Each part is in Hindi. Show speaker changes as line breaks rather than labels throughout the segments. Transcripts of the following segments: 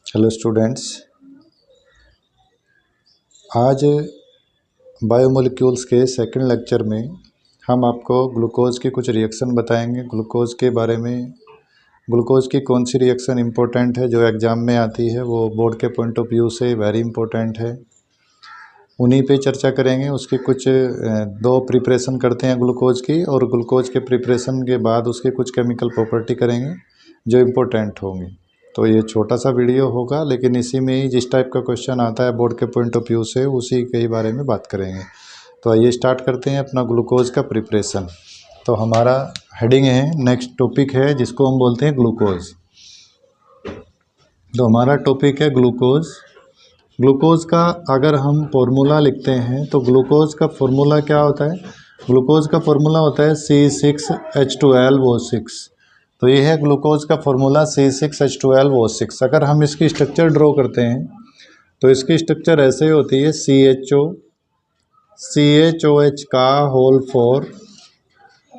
हेलो स्टूडेंट्स, आज बायोमोलिक्यूल्स के सेकंड लेक्चर में हम आपको ग्लूकोज की कुछ रिएक्शन बताएंगे। ग्लूकोज के बारे में, ग्लूकोज की कौन सी रिएक्शन इम्पोर्टेंट है जो एग्ज़ाम में आती है, वो बोर्ड के पॉइंट ऑफ व्यू से वेरी इंपॉर्टेंट है, उन्हीं पे चर्चा करेंगे। उसकी कुछ दो प्रिपरेशन करते हैं ग्लूकोज की, और ग्लूकोज के प्रिपरेशन के बाद उसके कुछ केमिकल प्रॉपर्टी करेंगे जो इम्पोर्टेंट होंगी। तो ये छोटा सा वीडियो होगा, लेकिन इसी में ही जिस टाइप का क्वेश्चन आता है बोर्ड के पॉइंट ऑफ व्यू से, उसी के बारे में बात करेंगे। तो आइए स्टार्ट करते हैं अपना ग्लूकोज का प्रिपरेशन। तो हमारा हेडिंग है, नेक्स्ट टॉपिक है जिसको हम बोलते हैं ग्लूकोज। तो हमारा टॉपिक है ग्लूकोज। ग्लूकोज का अगर हम फॉर्मूला लिखते हैं तो ग्लूकोज का फॉर्मूला क्या होता है? ग्लूकोज का फॉर्मूला होता है C6H12O6। तो ये है ग्लूकोज का फॉर्मूला C6H12O6। अगर हम इसकी स्ट्रक्चर ड्रॉ करते हैं तो इसकी स्ट्रक्चर ऐसे होती है, CHOH का होल 4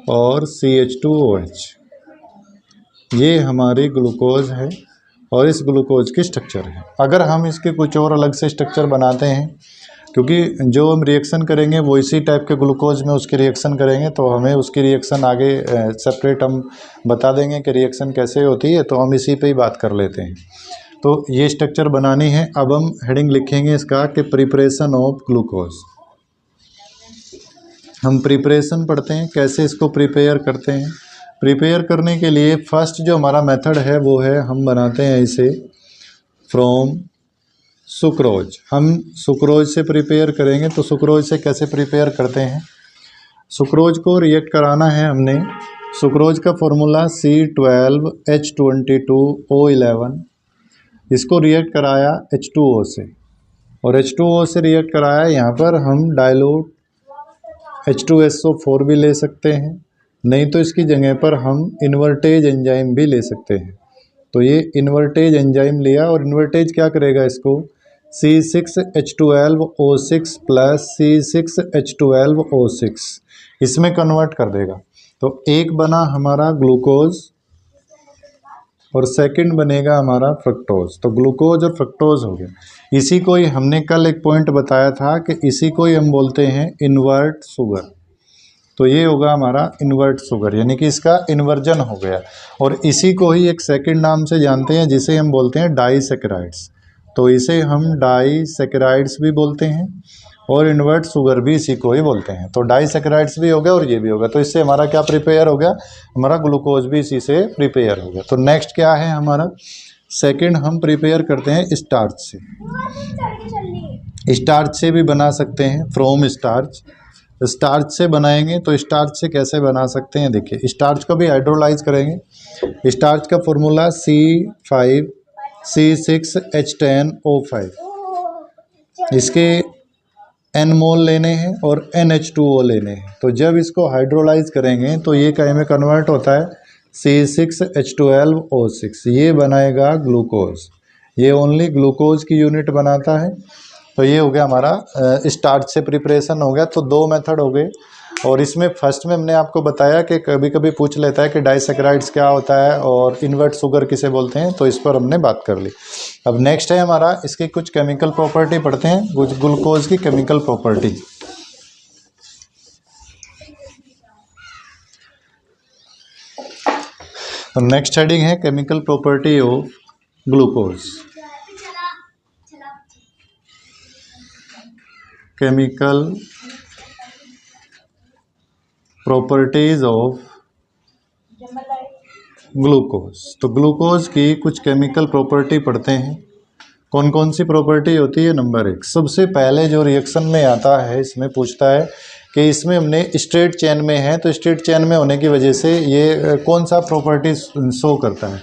और CH2OH। ये हमारी ग्लूकोज है और इस ग्लूकोज की स्ट्रक्चर है। अगर हम इसके कुछ और अलग से स्ट्रक्चर बनाते हैं, क्योंकि जो हम रिएक्शन करेंगे वो इसी टाइप के ग्लूकोज में उसकी रिएक्शन करेंगे, तो हमें उसकी रिएक्शन आगे सेपरेट हम बता देंगे कि रिएक्शन कैसे होती है, तो हम इसी पे ही बात कर लेते हैं। तो ये स्ट्रक्चर बनानी है। अब हम हेडिंग लिखेंगे इसका कि प्रिपरेशन ऑफ ग्लूकोज। हम प्रिपरेशन पढ़ते हैं, कैसे इसको प्रिपेयर करते हैं। प्रिपेयर करने के लिए फर्स्ट जो हमारा मेथड है वो है, हम बनाते हैं इसे फ्रॉम सुक्रोज। हम सुक्रोज से प्रिपेयर करेंगे। तो सुक्रोज से कैसे प्रिपेयर करते हैं? सुक्रोज को रिएक्ट कराना है हमने। सुक्रोज का फॉर्मूला C12H22O11। इसको रिएक्ट कराया H2O से, और H2O से रिएक्ट कराया, यहाँ पर हम डाइल्यूट H2SO4 भी ले सकते हैं, नहीं तो इसकी जगह पर हम इन्वर्टेज एंजाइम भी ले सकते हैं। तो ये इन्वर्टेज एंजाइम लिया, और इन्वर्टेज क्या करेगा, इसको C6H12O6 प्लस C6H12O6 इसमें कन्वर्ट कर देगा। तो एक बना हमारा ग्लूकोज और सेकंड बनेगा हमारा फ्रक्टोज। तो ग्लूकोज और फ्रक्टोज हो गया। इसी को ही हमने कल एक पॉइंट बताया था कि इसी को ही हम बोलते हैं इन्वर्ट शुगर। तो ये होगा हमारा इन्वर्ट शुगर, यानी कि इसका इन्वर्जन हो गया। और इसी को ही एक सेकंड नाम से जानते हैं जिसे हम बोलते हैं डाइसैकेराइड्स। तो इसे हम डाइसैकेराइड्स भी बोलते हैं, और इन्वर्ट शुगर भी इसी को ही बोलते हैं। तो डाइसैकेराइड्स भी हो गया और ये भी हो गया। तो इससे हमारा क्या प्रिपेयर हो गया? हमारा ग्लूकोज भी इसी से प्रिपेयर हो गया। तो नेक्स्ट क्या है हमारा? सेकंड हम प्रिपेयर करते हैं स्टार्च से। स्टार्च से भी बना सकते हैं, फ्रॉम स्टार्च। स्टार्च से बनाएंगे तो स्टार्च से कैसे बना सकते हैं? देखिए, स्टार्च को भी हाइड्रोलाइज करेंगे। स्टार्च का फॉर्मूला C5C6H10O5। इसके N मोल लेने हैं और NH2O लेने हैं। तो जब इसको हाइड्रोलाइज करेंगे तो ये क्या में कन्वर्ट होता है? C6H12O6। ये बनाएगा ग्लूकोज। ये ओनली ग्लूकोज की यूनिट बनाता है। तो ये हो गया हमारा स्टार्च से प्रिपरेशन हो गया। तो दो मेथड हो गए, और इसमें फर्स्ट में हमने आपको बताया कि कभी कभी पूछ लेता है कि डाइसैकेराइड्स क्या होता है और इन्वर्ट शुगर किसे बोलते हैं, तो इस पर हमने बात कर ली। अब नेक्स्ट है हमारा, इसकी कुछ केमिकल प्रॉपर्टी पढ़ते हैं, ग्लूकोज की केमिकल प्रॉपर्टी। तो नेक्स्ट हेडिंग है chemical property of glucose. Chemical properties of glucose. तो ग्लूकोज की कुछ केमिकल प्रॉपर्टी पढ़ते हैं। कौन कौन सी प्रॉपर्टी होती है? नंबर 1, सबसे पहले जो रिएक्शन में आता है, इसमें पूछता है कि इसमें हमने स्ट्रेट चेन में है, तो स्ट्रेट चेन में होने की वजह से ये कौन सा प्रॉपर्टी शो करता है।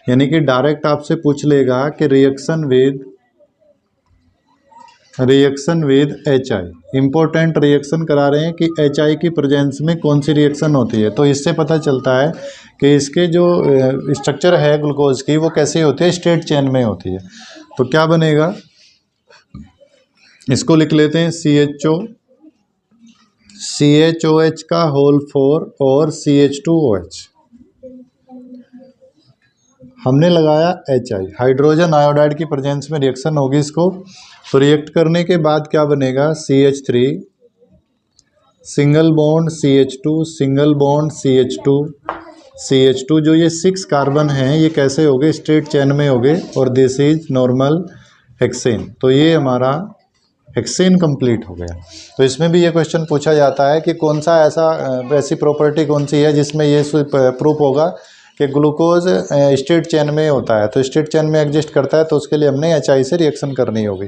यानी कि डायरेक्ट आपसे पूछ लेगा कि reaction with HI, important reaction करा रहे हैं कि HI की प्रेजेंस में कौन सी रिएक्शन होती है। तो इससे पता चलता है कि इसके जो स्ट्रक्चर है ग्लूकोज की, वो कैसे होती है? स्ट्रेट चेन में होती है। तो क्या बनेगा, इसको लिख लेते हैं CHOH का होल 4 और CH2OH। हमने लगाया HI, हाइड्रोजन आयोडाइड की प्रेजेंस में रिएक्शन होगी इसको, तो रिएक्ट करने के बाद क्या बनेगा, CH3 single bond CH2 single bond CH2 जो ये 6 कार्बन हैं ये कैसे हो गए, स्ट्रेट चेन में हो गए, और दिस इज नॉर्मल हेक्सेन। तो ये हमारा हेक्सेन कंप्लीट हो गया। तो इसमें भी ये क्वेश्चन पूछा जाता है कि कौन सा ऐसी प्रॉपर्टी कौन सी है जिसमें ये प्रूफ होगा कि ग्लूकोज स्ट्रेट चेन में होता है, तो स्ट्रेट चेन में एग्जिस्ट करता है, तो उसके लिए हमने HI से रिएक्शन करनी होगी।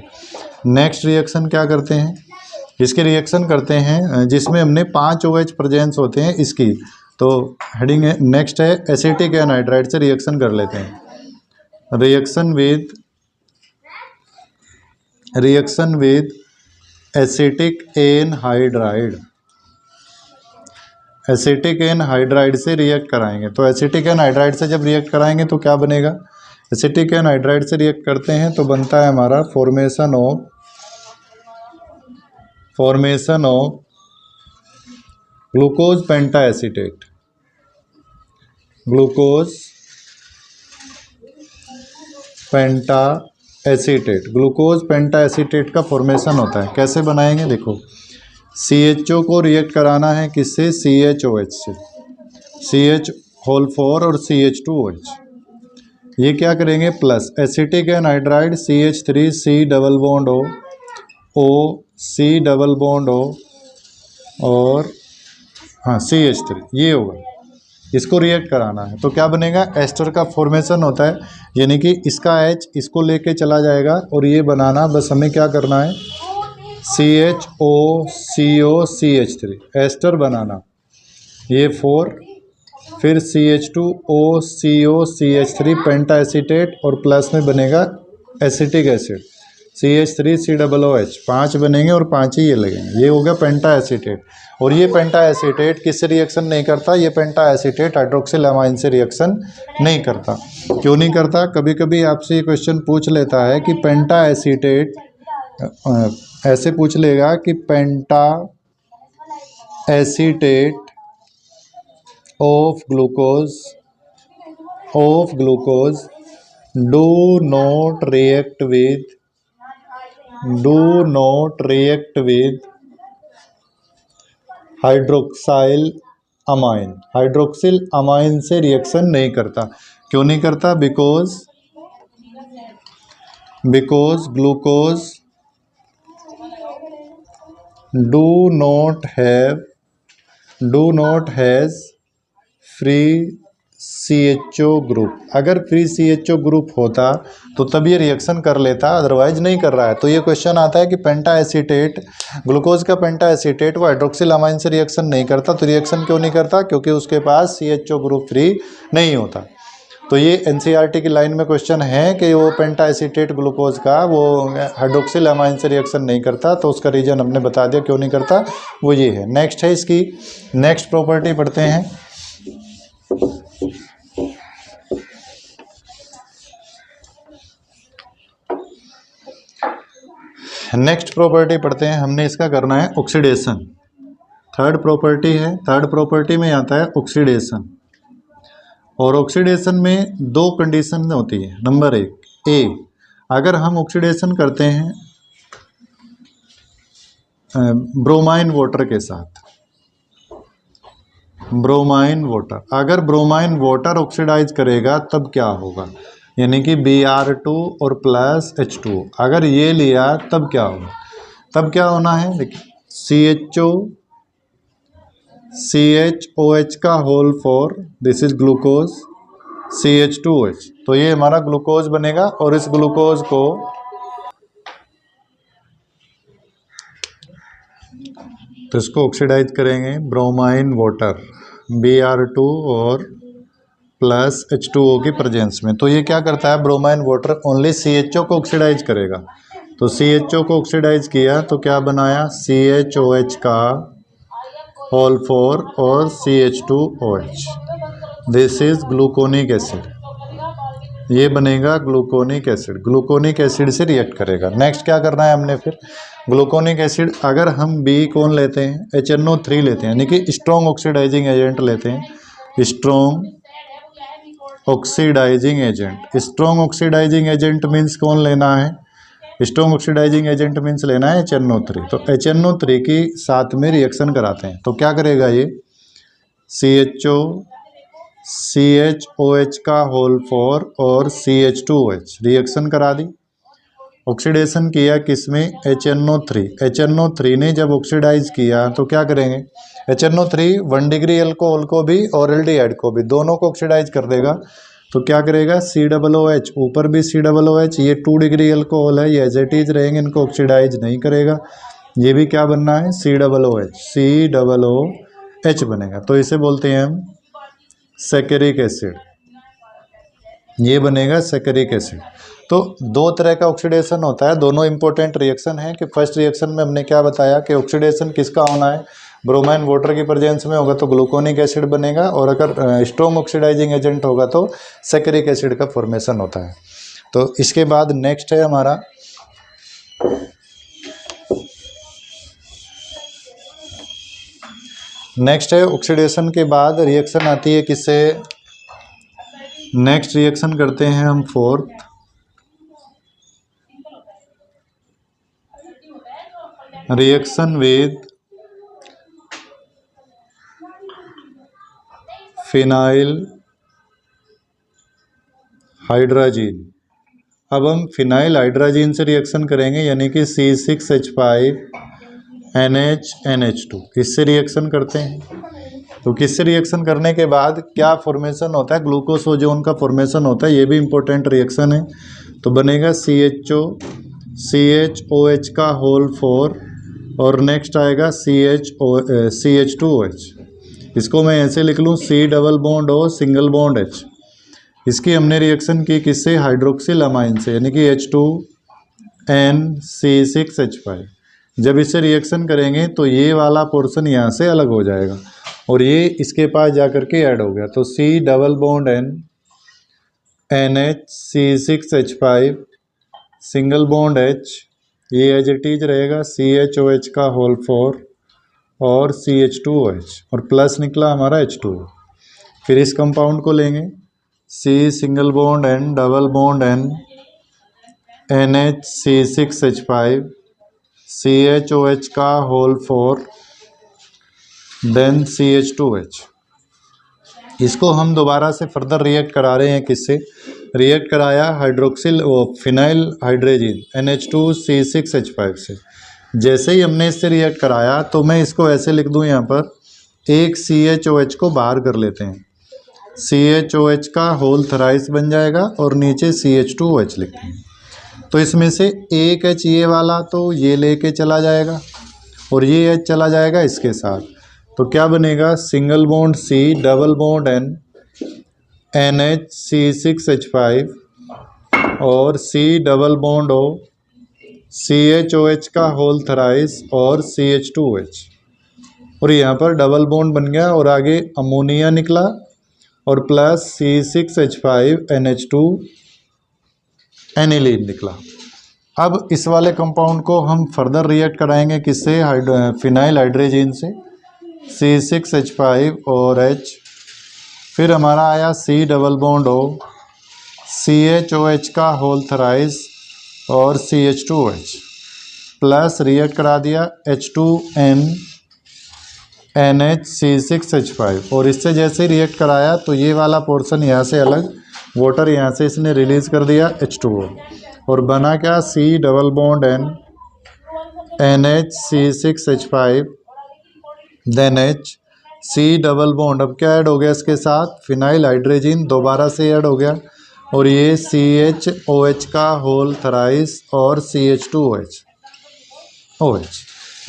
नेक्स्ट रिएक्शन क्या करते हैं, इसके रिएक्शन करते हैं जिसमें हमने 5 OH प्रेजेंस होते हैं इसकी, तो हेडिंग है नेक्स्ट है एसिटिक एनहाइड्राइड से रिएक्शन कर लेते हैं। Reaction with acetic anhydride, acetic anhydride से रिएक्ट कराएंगे। तो एसिटिक एनहाइड्राइड से जब रिएक्ट कराएंगे तो क्या बनेगा, एसिटिक एनहाइड्राइड से रिएक्ट करते हैं तो बनता है हमारा formation of glucose penta acetate, glucose penta acetate का फॉर्मेशन होता है। कैसे बनाएंगे, देखो CHO को रिएक्ट कराना है किससे, CHOH से, CH4 और CH2OH, ये क्या करेंगे plus acetic anhydride CH3 C double bond O C double bond O और हाँ CH3, ये होगा, इसको रिएक्ट कराना है। तो क्या बनेगा, एस्टर का फॉर्मेशन होता है, यानी कि इसका H इसको लेके चला जाएगा और ये बनाना, बस हमें क्या करना है CHO CH3 एस्टर बनाना, ये 4, फिर CH2O CH3 पेंटा एसीटेट और प्लस में बनेगा एसिटिक एसिड CH3 COOH, 5 बनेंगे और 5 ही ये लगेंगे, ये हो गया पेंटा एसीटेट। और ये पेंटा एसीटेट किससे रिएक्शन नहीं करता, ये पेंटा एसीटेट हाइड्रोक्सिल अमाइन से रिएक्शन नहीं करता। क्यों नहीं करता, कभी कभी आपसे ये क्वेश्चन पूछ लेता है कि पेंटा एसीटेट, ऐसे पूछ लेगा कि penta acetate of glucose do not react with hydroxyl amine से रिएक्शन नहीं करता। क्यों नहीं करता, because glucose do not has free CHO group. अगर फ्री CHO ग्रुप होता तो तब ये रिएक्शन कर लेता, अदरवाइज नहीं कर रहा है। तो ये क्वेश्चन आता है कि पेंटा एसीटेट, ग्लूकोज का पेंटा एसीटेट वो हाइड्रोक्सिल अमाइन से रिएक्शन नहीं करता, तो रिएक्शन क्यों नहीं करता, क्योंकि उसके पास CHO ग्रुप फ्री नहीं होता। तो ये NCERT की लाइन में क्वेश्चन है कि वो पेंटा एसीटेट ग्लूकोज का वो हाइड्रोक्सिल अमाइन से रिएक्शन नहीं करता, तो उसका रीजन हमने बता दिया क्यों नहीं करता, वो ये है। नेक्स्ट है इसकी नेक्स्ट प्रॉपर्टी पढ़ते हैं। नेक्स्ट प्रॉपर्टी पढ़ते हैं, हमने इसका करना है ऑक्सीडेशन। थर्ड प्रॉपर्टी में आता है ऑक्सीडेशन, और ऑक्सीडेशन में 2 कंडीशन होती है। नंबर 1, अगर हम ऑक्सीडेशन करते हैं ब्रोमाइन वाटर के साथ, अगर ब्रोमाइन वाटर ऑक्सीडाइज करेगा तब क्या होगा, यानी कि Br2 और प्लस H2O, अगर ये लिया तब क्या होगा, तब क्या होना है, देखिए CHOH का whole 4, this is glucose, CH2OH, तो ये हमारा ग्लूकोज बनेगा। और इस ग्लूकोज को तो इसको ऑक्सीडाइज करेंगे ब्रोमाइन वाटर Br2 और प्लस H2O की प्रेजेंस में। तो ये क्या करता है, ब्रोमाइन वाटर ओनली CHO को ऑक्सीडाइज करेगा। तो CHO को ऑक्सीडाइज किया तो क्या बनाया, CHOH का होल 4 और CH2OH, this is gluconic acid, ये बनेगा ग्लूकोनिक एसिड से रिएक्ट करेगा। नेक्स्ट क्या करना है हमने, फिर ग्लूकोनिक एसिड अगर हम B कौन लेते हैं, HNO3 लेते हैं, यानी कि स्ट्रॉन्ग ऑक्सीडाइजिंग एजेंट लेते हैं, strong oxidising agent. Strong oxidising agent means कौन लेना है? स्ट्रॉन्ग ऑक्सीडाइजिंग एजेंट मीन्स लेना है HNO3। तो HNO3 की साथ में रिएक्शन कराते हैं तो क्या करेगा ये? CHO CHOH का होल 4 और CH2OH रिएक्शन करा दी। ऑक्सीडेशन किया किसमें? HNO3। HNO3 ने जब ऑक्सीडाइज किया तो क्या करेंगे? HNO3 1 डिग्री एल्कोहल को भी और एल्डिहाइड को भी दोनों को ऑक्सीडाइज कर देगा। तो क्या करेगा? COOH, ऊपर भी COOH, ये 2 डिग्री एल्कोहल है, ये एज इट इज रहेंगे, इनको ऑक्सीडाइज नहीं करेगा। ये भी क्या बनना है? COOH बनेगा। तो इसे बोलते हैं हम सैकरिक एसिड। ये बनेगा सैकरिक एसिड। तो दो तरह का ऑक्सीडेशन होता है, दोनों इंपॉर्टेंट रिएक्शन है। कि फर्स्ट रिएक्शन में हमने क्या बताया कि ऑक्सीडेशन किसका होना है? ब्रोमाइन वाटर की प्रेजेंस में होगा तो ग्लूकोनिक एसिड बनेगा, और अगर स्ट्रॉन्ग ऑक्सीडाइजिंग एजेंट होगा तो सैकरिक एसिड का फॉर्मेशन होता है। तो इसके बाद नेक्स्ट है हमारा ऑक्सीडेशन के बाद रिएक्शन आती है किससे? नेक्स्ट रिएक्शन करते हैं हम fourth, reaction with phenyl hydrazine. अब हम फिनाइल हाइड्राजीन से रिएक्शन करेंगे, यानी कि C6H5NH2 इससे रिएक्शन करते हैं। तो किससे रिएक्शन करने के बाद क्या फॉर्मेशन होता है? ग्लूकोज ओजोन का फॉर्मेशन होता है, ये भी इंपॉर्टेंट रिएक्शन है। तो बनेगा CHO CHOH का होल 4 और नेक्स्ट आएगा CH2OH। इसको मैं ऐसे लिख लूँ C double bond O single bond H। इसकी हमने रिएक्शन की किससे? हाइड्रोक्सिल अमाइन से, यानी कि H2NC6H5। जब इससे रिएक्शन करेंगे तो ये वाला पोर्शन यहाँ से अलग हो जाएगा और ये इसके पास जाकर के ऐड हो गया। तो C double bond N NHC6H5 single bond H, ये एज इट इज रहेगा CHOH का होल 4 और CH2OH और प्लस निकला हमारा H2। फिर इस कंपाउंड को लेंगे C single bond N double bond N NHC6H5 CHOH का होल 4 देन CH2OH। इसको हम दोबारा से फर्दर रिएक्ट करा रहे हैं किससे? रिएक्ट कराया हाइड्रोक्सिल फिनाइल हाइड्रोजीन NH2C6H5 से। जैसे ही हमने इससे रिएक्ट कराया तो मैं इसको ऐसे लिख दूं, यहाँ पर एक CHOH को बाहर कर लेते हैं, CHOH का होल थराइस बन जाएगा और नीचे CH2OH लिखते हैं। तो इसमें से एक H ये वाला तो ये लेके चला जाएगा और ये H चला जाएगा इसके साथ। तो क्या बनेगा? Single bond C double bond N NHC6H5 और C double bond O CHOH का होल थराइस और CH2OH, और यहाँ पर डबल बॉन्ड बन गया और आगे अमोनिया निकला और प्लस C6H5NH2 एनिलीन निकला। अब इस वाले कंपाउंड को हम फर्दर रिएक्ट कराएंगे किससे? फिनाइल हाइड्रोजीन से C6H5 और H। फिर हमारा आया C double bond O CHOH का होल थराइस और CH2OH प्लस रिएक्ट करा दिया H2N NHC6H5 और इससे जैसे रिएक्ट कराया तो ये वाला पोर्शन यहाँ से अलग, वाटर यहाँ से इसने रिलीज कर दिया H2O और बना क्या? C double bond N NHC6H5 then H C double bond, अब क्या ऐड हो गया इसके साथ? फिनाइल हाइड्रोजीन दोबारा से ऐड हो गया और ये CHOH का होल थराइस और CH2OH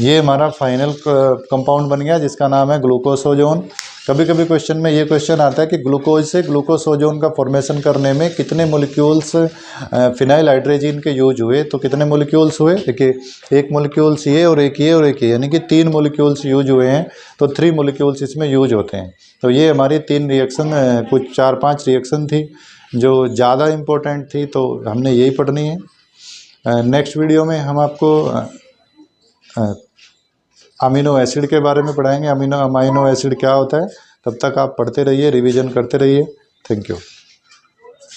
ये हमारा फाइनल कंपाउंड बन गया जिसका नाम है ग्लूकोसोजोन। कभी कभी क्वेश्चन में ये क्वेश्चन आता है कि ग्लूकोज से ग्लूकोसोजोन का फॉर्मेशन करने में कितने मोलिक्यूल्स फिनाइल हाइड्रोजीन के यूज हुए। तो कितने मोलिक्यूल्स हुए? देखिए, एक मोलिक्यूल्स ये और एक ये और एक ये, यानी कि 3 मोलिक्यूल्स यूज हुए हैं। तो 3 मोलिक्यूल्स इसमें यूज होते हैं। तो ये हमारी 3 रिएक्शन, कुछ 4-5 रिएक्शन थी जो ज़्यादा इम्पोर्टेंट थी, तो हमने यही पढ़नी है। नेक्स्ट वीडियो में हम आपको अमीनो एसिड के बारे में पढ़ाएंगे, अमीनो एसिड क्या होता है। तब तक आप पढ़ते रहिए, रिवीजन करते रहिए। Thank you.